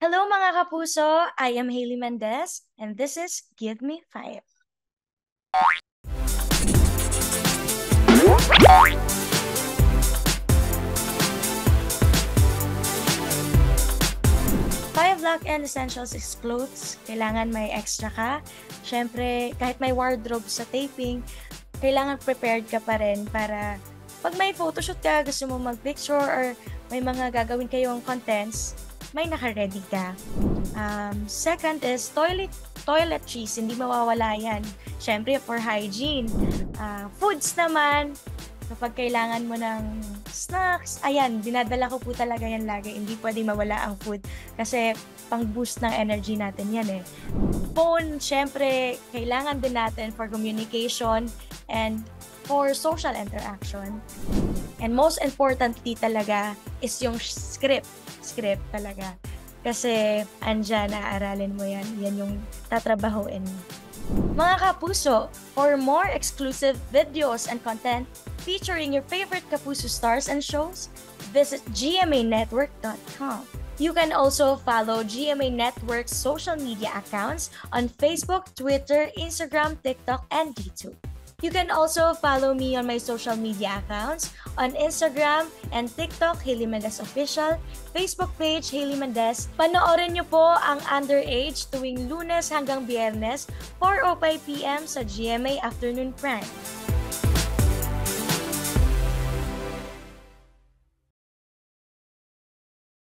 Hello mga kapuso, I am Hailey Mendez and this is Give Me Five. Five Luck and Essentials is clothes. Kailangan may extra ka. Siyempre, kahit may wardrobe sa taping, kailangan prepared ka pa rin para pag may photoshoot ka, gusto mo mag-picture or may mga gagawin kayong contents, may naka-ready ka. Second is toiletries, hindi mawawala yan. Siyempre, for hygiene. Foods naman, kapag kailangan mo ng snacks, ayan, dinadala ko po talaga yan lagi. Hindi pwedeng mawala ang food kasi pang-boost ng energy natin yan eh. Phone, syempre, kailangan din natin for communication and for social interaction. And most importantly talaga is yung script. Script talaga. Kasi andyan, naaaralin mo yan. Yan yung tatrabahuin mo. Mga kapuso, for more exclusive videos and content featuring your favorite Kapuso stars and shows, visit gmanetwork.com. You can also follow GMA Network's social media accounts on Facebook, Twitter, Instagram, TikTok, and YouTube. You can also follow me on my social media accounts on Instagram and TikTok, Hailey Mendez Official, Facebook page, Hailey Mendez. Panoorin niyo po ang Underage tuwing Lunes hanggang Biyernes, 4:05 p.m. sa GMA Afternoon Prime.